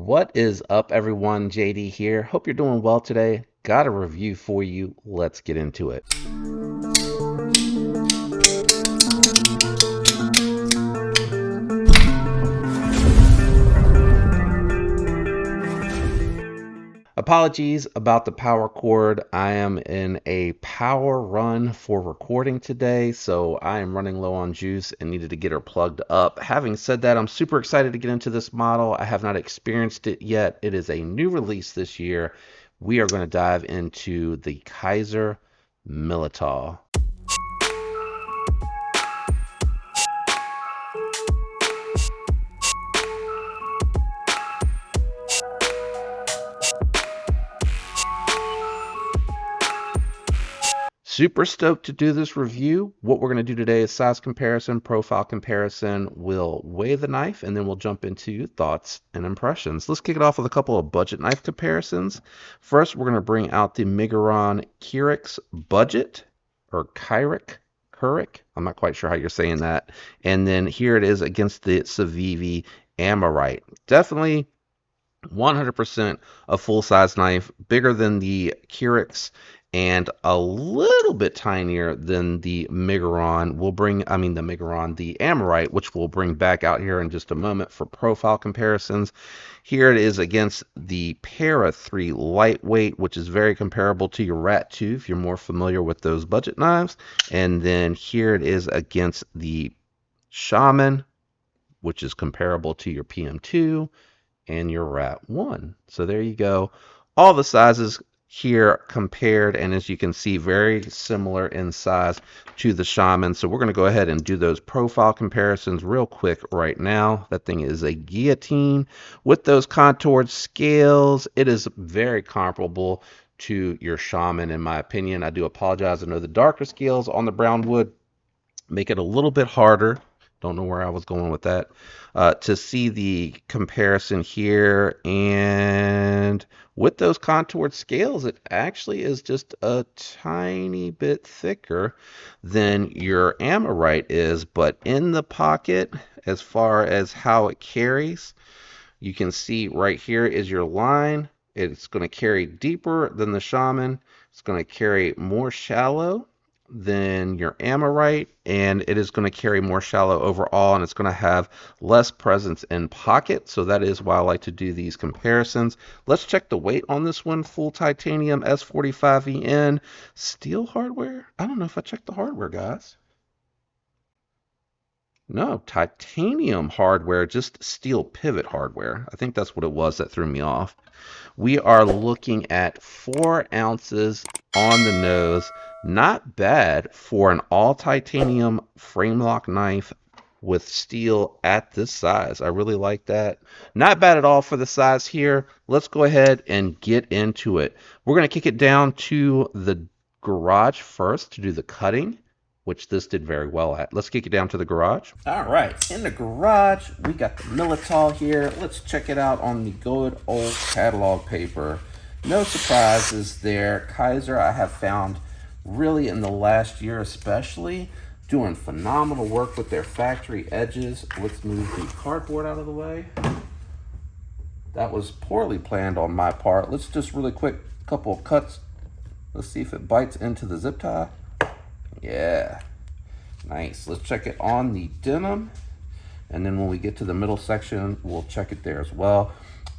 What is up, everyone? JD here. Hope you're doing well today. Got a review for you. Let's get into it. Apologies about the power cord. I am in a power run for recording today, so I am running low on juice and needed to get her plugged up. Having said that, I'm super excited to get into this model. I have not experienced it yet. It is a new release this year. We are going to dive into the Kizer Militaw. Super stoked to do this review. What we're going to do today is size comparison, profile comparison. We'll weigh the knife, and then we'll jump into thoughts and impressions. Let's kick it off with a couple of budget knife comparisons. First, we're going to bring out the Miguron Kyrix Budget, or Kyrix. I'm not quite sure how you're saying that. And then here it is against the Civivi Amorite. Definitely 100% a full-size knife, bigger than the Kyrix and a little bit tinier than the Miguron. The Amorite, which we'll bring back out here in just a moment for profile comparisons. Here it is against the Para 3 Lightweight, which is very comparable to your Rat 2 if you're more familiar with those budget knives. And then here it is against the Shaman, which is comparable to your PM2 and your Rat 1. So there you go. All the sizes here compared, and as you can see, very similar in size to the Shaman. So we're going to go ahead and do those profile comparisons real quick right now. That thing is a guillotine with those contoured scales. It is very comparable to your Shaman in my opinion. I do apologize. I know the darker scales on the brown wood make it a little bit harder. Don't know where I was going with that. To see the comparison here, and with those contoured scales, it actually is just a tiny bit thicker than your Amorite is, but in the pocket, as far as how it carries, you can see right here is your line. It's going to carry deeper than the Shaman. It's going to carry more shallow than your Amorite, and it is going to carry more shallow overall, and it's going to have less presence in pocket. So that is why I like to do these comparisons. Let's check the weight on this one. Full titanium S45VN steel hardware. I don't know if I checked the hardware, guys. No, titanium hardware, just steel pivot hardware. I think that's what it was that threw me off. We are looking at 4 ounces on the nose. Not bad for an all titanium frame lock knife with steel at this size. I really like that. Not bad at all for the size here. Let's go ahead and get into it. We're going to kick it down to the garage first to do the cutting, which this did very well at. Let's kick it down to the garage. All right, in the garage, we got the Militaw here. Let's check it out on the good old catalog paper. No surprises there. Kizer, I have found really in the last year especially, doing phenomenal work with their factory edges. Let's move the cardboard out of the way. That was poorly planned on my part. Let's just really quick, couple of cuts. Let's see if it bites into the zip tie. Yeah, nice. Let's check it on the denim, and then when we get to the middle section, we'll check it there as well.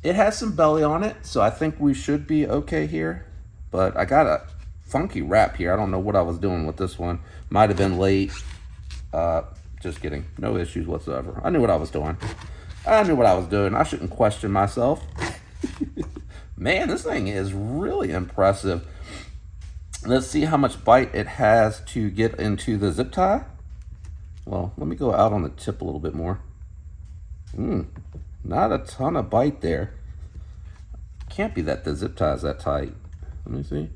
It has some belly on it, so I think we should be okay here, but I got a funky wrap here. I don't know what I was doing with this one. Might have been late. Just kidding. No issues whatsoever. I knew what I was doing. I shouldn't question myself. Man, this thing is really impressive. Let's see how much bite it has to get into the zip tie. Well, let me go out on the tip a little bit more. Not a ton of bite there. Can't be that the zip tie is that tight. Let me see.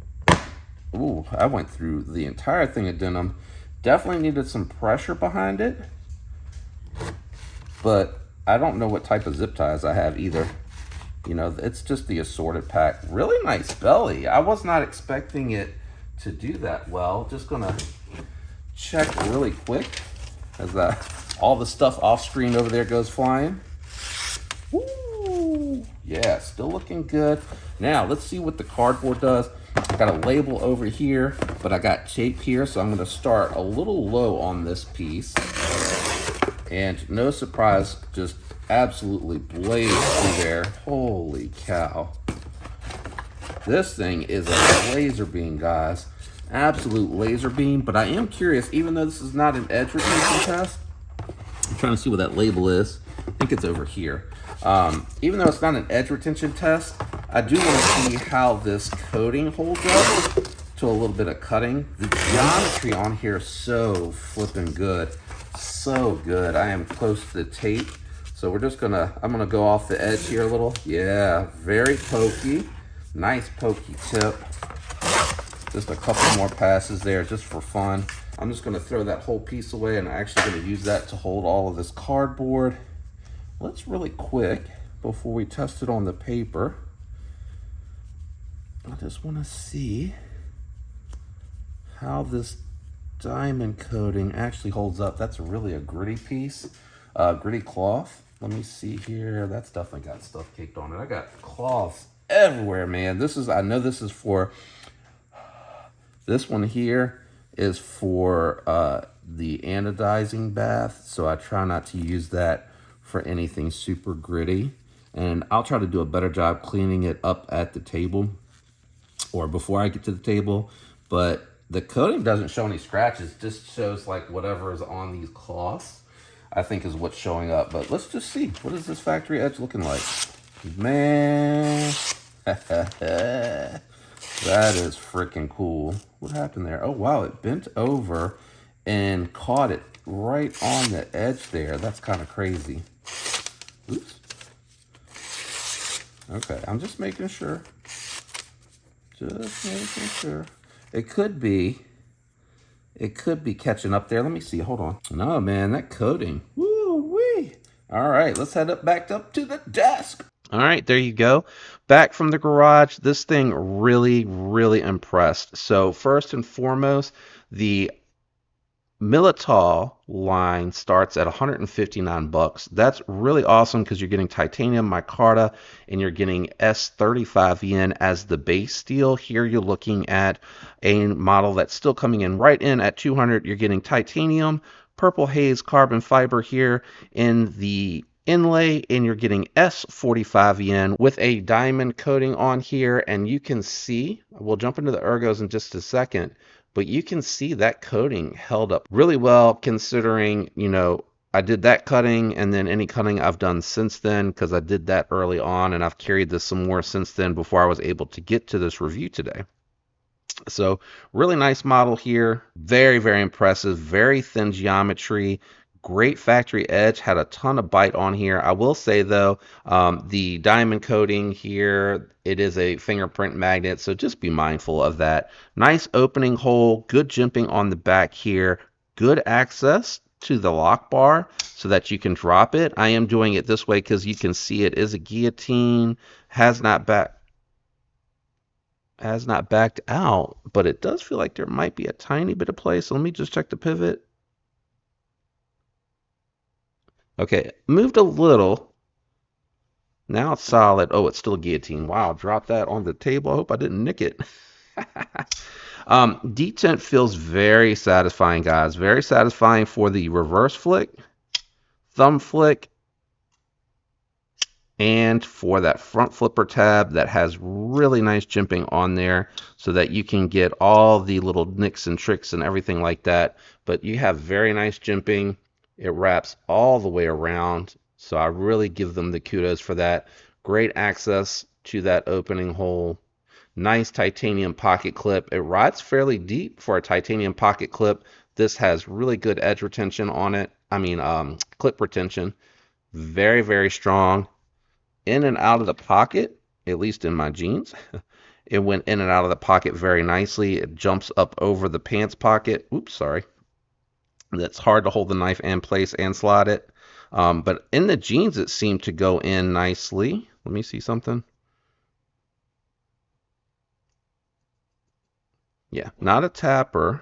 Ooh, I went through the entire thing of denim. Definitely needed some pressure behind it. But I don't know what type of zip ties I have either. You know, it's just the assorted pack. Really nice belly. I was not expecting it to do that well. Just gonna check really quick as all the stuff off screen over there goes flying. Woo! Yeah, still looking good. Now, let's see what the cardboard does. I got a label over here, but I got tape here, so I'm going to start a little low on this piece. And no surprise, just absolutely blazed through there. Holy cow. This thing is a laser beam, guys. Absolute laser beam. But I am curious, even though this is not an edge retention test, I'm trying to see what that label is. I think it's over here. Even though it's not an edge retention test, I do want to see how this coating holds up to a little bit of cutting. The geometry on here is so flipping good. So good. I am close to the tape. So we're just I'm gonna go off the edge here a little. Yeah, very pokey. Nice pokey tip. Just a couple more passes there just for fun. I'm just gonna throw that whole piece away and I'm actually gonna use that to hold all of this cardboard. Let's really quick, before we test it on the paper, I just wanna see how this diamond coating actually holds up. That's really a gritty piece, gritty cloth. Let me see here. That's definitely got stuff caked on it. I got cloths everywhere, man. I know this is for, this one here is for the anodizing bath. So I try not to use that for anything super gritty. And I'll try to do a better job cleaning it up at the table or before I get to the table. But the coating doesn't show any scratches, just shows like whatever is on these cloths, I think is what's showing up. But let's just see, what is this factory edge looking like? Man, that is freaking cool. What happened there? Oh wow, it bent over and caught it right on the edge there. That's kind of crazy. Oops. Okay, I'm just making sure. Just making sure. It could be catching up there. Let me see. Hold on. No, man, that coating. Woo-wee. All right, let's head back up to the desk. All right, there you go. Back from the garage. This thing really, really impressed. So first and foremost, the Militaw line starts at 159 bucks. That's really awesome because you're getting titanium micarta and you're getting S45VN as the base steel. Here you're looking at a model that's still coming in right in at 200. You're getting titanium, purple haze carbon fiber here in the inlay, and you're getting S45VN with a diamond coating on here. And you can see, we'll jump into the ergos in just a second, but you can see that coating held up really well considering, you know, I did that cutting and then any cutting I've done since then because I did that early on and I've carried this some more since then before I was able to get to this review today. So really nice model here. Very, very impressive. Very thin geometry. Great factory edge, had a ton of bite on here. I will say though, the diamond coating here, it is a fingerprint magnet, so just be mindful of that. Nice opening hole, good jimping on the back here, good access to the lock bar so that you can drop it. I am doing it this way because you can see it is a guillotine, has not backed out, but it does feel like there might be a tiny bit of play. So let me just check the pivot. Okay, moved a little. Now it's solid. Oh, it's still a guillotine. Wow, drop that on the table. I hope I didn't nick it. Detent feels very satisfying, guys. Very satisfying for the reverse flick, thumb flick, and for that front flipper tab that has really nice jimping on there so that you can get all the little nicks and tricks and everything like that. But you have very nice jimping. It wraps all the way around, so I really give them the kudos for that. Great access to that opening hole. Nice titanium pocket clip. It rides fairly deep for a titanium pocket clip. This has really good edge retention on it. I mean, clip retention. Very, very strong. In and out of the pocket, at least in my jeans. It went in and out of the pocket very nicely. It jumps up over the pants pocket. Oops, sorry. That's hard to hold the knife and place and slide it. But in the jeans, it seemed to go in nicely. Let me see something. Yeah, not a tapper.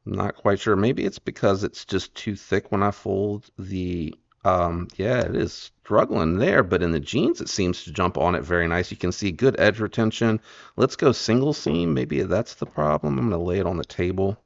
I'm not quite sure. Maybe it's because it's just too thick when I fold the Yeah, it is struggling there, but in the jeans it seems to jump on it very nice. You can see good edge retention. Let's go single seam. Maybe that's the problem. I'm gonna lay it on the table.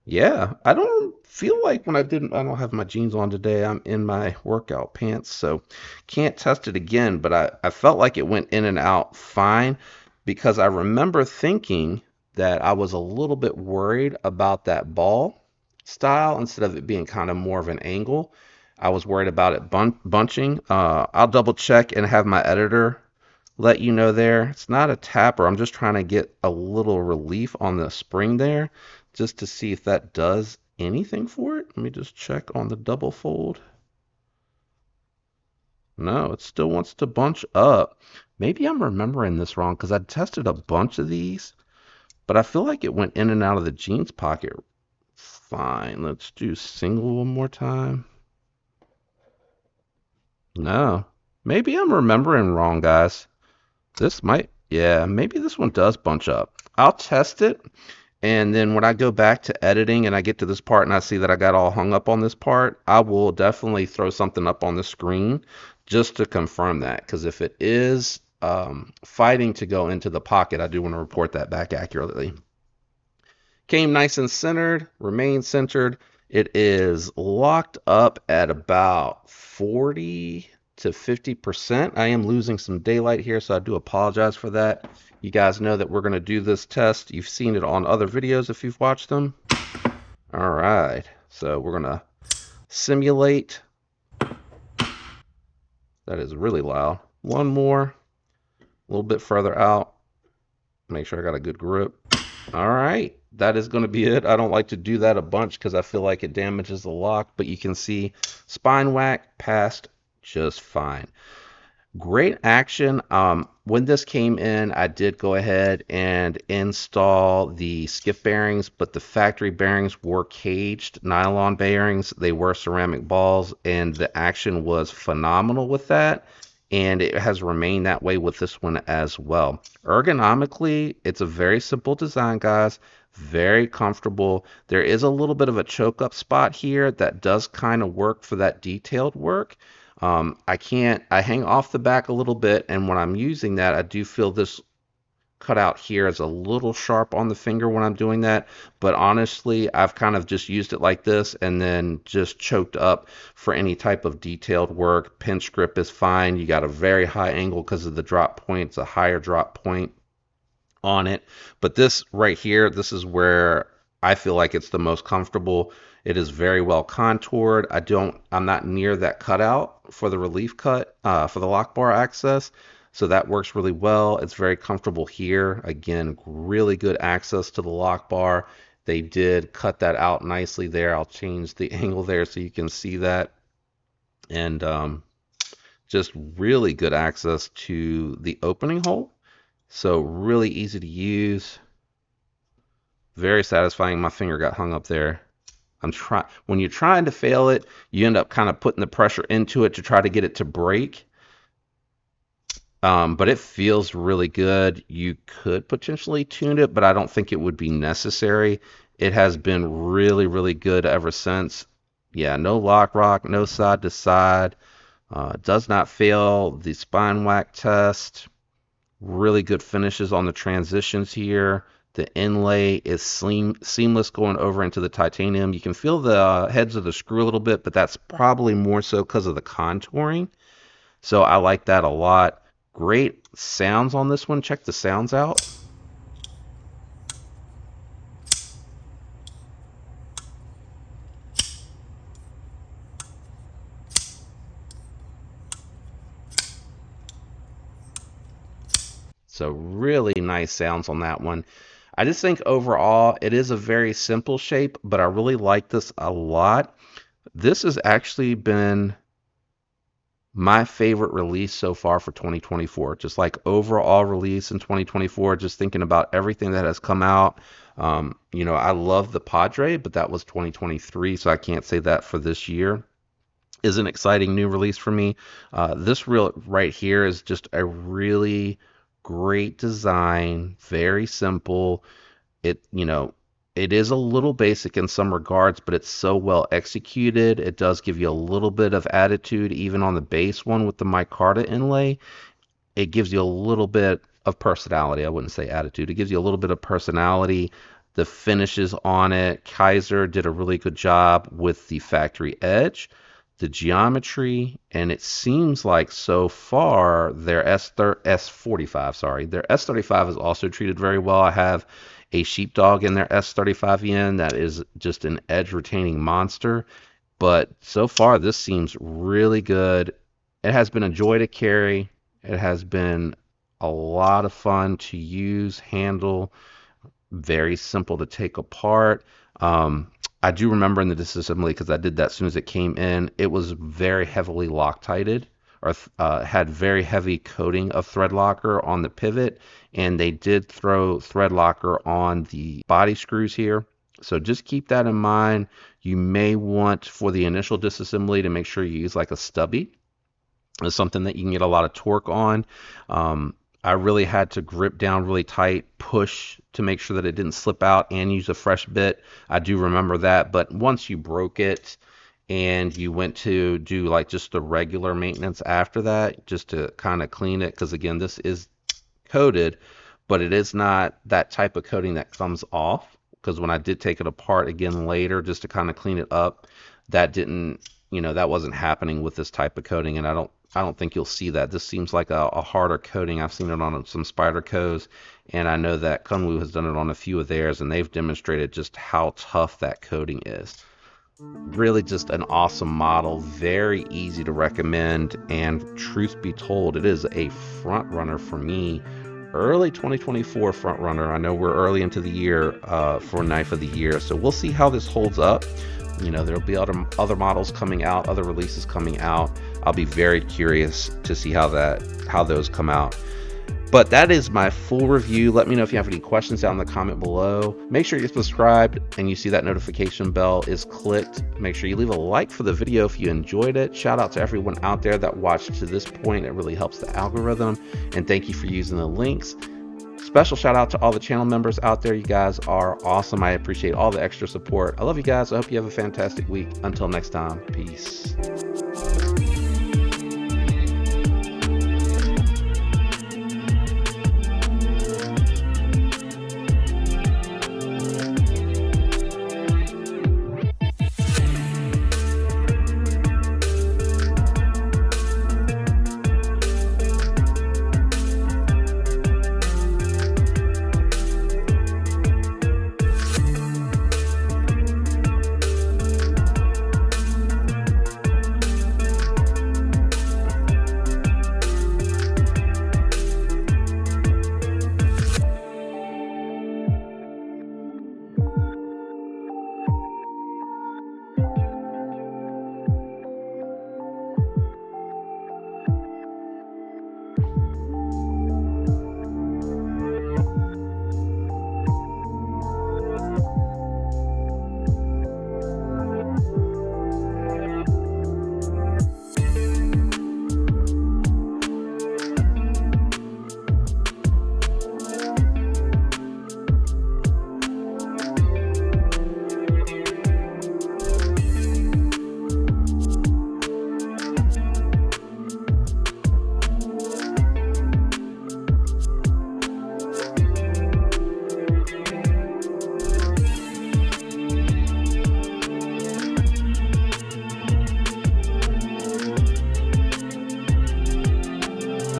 Yeah, I don't feel like I don't have my jeans on today. I'm in my workout pants, so can't test it again, but I felt like it went in and out fine because I remember thinking that I was a little bit worried about that ball style instead of it being kind of more of an angle. I was worried about it bunching. I'll double check and have my editor let you know there. It's not a tapper. I'm just trying to get a little relief on the spring there just to see if that does anything for it. Let me just check on the double fold. No, it still wants to bunch up. Maybe I'm remembering this wrong because I tested a bunch of these, but I feel like it went in and out of the jeans pocket. Fine, let's do single one more time. No, maybe I'm remembering wrong, guys. This might, yeah, maybe this one does bunch up. I'll test it. And then when I go back to editing and I get to this part and I see that I got all hung up on this part, I will definitely throw something up on the screen just to confirm that. Because if it is fighting to go into the pocket, I do want to report that back accurately. Came nice and centered, remained centered. It is locked up at about 40 to 50%. I am losing some daylight here, so I do apologize for that. You guys know that we're going to do this test. You've seen it on other videos if you've watched them. All right, so we're going to simulate. That is really loud. One more, a little bit further out. Make sure I got a good grip. All right, that is going to be it. I don't like to do that a bunch because I feel like it damages the lock, but you can see spine whack passed just fine. Great action. When this came in, I did go ahead and install the skip bearings, but the factory bearings were caged nylon bearings. They were ceramic balls, and the action was phenomenal with that. And it has remained that way with this one as well. Ergonomically, it's a very simple design, guys. Very comfortable. There is a little bit of a choke up spot here that does kind of work for that detailed work. I hang off the back a little bit, and when I'm using that, I do feel this cutout here is a little sharp on the finger when I'm doing that, but honestly, I've kind of just used it like this and then just choked up for any type of detailed work. Pinch grip is fine. You got a very high angle because of the drop point. It's a higher drop point on it. But this right here, this is where I feel like it's the most comfortable. It is very well contoured. I'm not near that cutout for the relief cut for the lock bar access. So that works really well. It's very comfortable here. Again, really good access to the lock bar. They did cut that out nicely there. I'll change the angle there so you can see that. And just really good access to the opening hole. So really easy to use. Very satisfying. My finger got hung up there. When you're trying to fail it, you end up kind of putting the pressure into it to try to get it to break. But it feels really good. You could potentially tune it, but I don't think it would be necessary. It has been really, really good ever since. Yeah, no lock rock, no side to side. Does not fail the spine whack test. Really good finishes on the transitions here. The inlay is seamless going over into the titanium. You can feel the heads of the screw a little bit, but that's probably more so because of the contouring. So I like that a lot. Great sounds on this one. Check the sounds out. So really nice sounds on that one. I just think overall it is a very simple shape, but I really like this a lot. This has actually been my favorite release so far for 2024. Just like overall release in 2024, just thinking about everything that has come out. I love the Padre, but that was 2023, so I can't say that for this year. Is an exciting new release for me. This reel right here is just a really great design, very simple. It, It is a little basic in some regards, but it's so well executed. It does give you a little bit of attitude, even on the base one with the micarta inlay. It gives you a little bit of personality. I wouldn't say attitude. It gives you a little bit of personality. The finishes on it, Kizer did a really good job with the factory edge, the geometry, and it seems like so far their S45, their S35 is also treated very well. I have a sheepdog in their S35VN that is just an edge retaining monster. But so far, this seems really good. It has been a joy to carry. It has been a lot of fun to use, handle, very simple to take apart. I do remember in the disassembly, because I did that as soon as it came in, it was very heavily Loctited, or had very heavy coating of thread locker on the pivot, and they did throw thread locker on the body screws here. So just keep that in mind. You may want, for the initial disassembly, to make sure you use like a stubby. It's something that you can get a lot of torque on. I really had to grip down really tight, push to make sure that it didn't slip out, and use a fresh bit. I do remember that, but once you broke it and you went to do like just the regular maintenance after that, just to kind of clean it, because again, this is coated, but it is not that type of coating that comes off. Because when I did take it apart again later, just to kind of clean it up, that didn't, that wasn't happening with this type of coating, and I don't think you'll see that. This seems like a harder coating. I've seen it on some Spydercos, and I know that Kunwu has done it on a few of theirs, and they've demonstrated just how tough that coating is. Really just an awesome model, very easy to recommend, and truth be told, it is a front runner for me. Early 2024 front runner. I know we're early into the year for Knife of the Year, so we'll see how this holds up. There'll be other models coming out, other releases coming out. I'll be very curious to see how those come out. But that is my full review. Let me know if you have any questions down in the comment below. Make sure you're subscribed and you see that notification bell is clicked. Make sure you leave a like for the video if you enjoyed it. Shout out to everyone out there that watched to this point. It really helps the algorithm. And thank you for using the links. Special shout out to all the channel members out there. You guys are awesome. I appreciate all the extra support. I love you guys. I hope you have a fantastic week. Until next time, peace.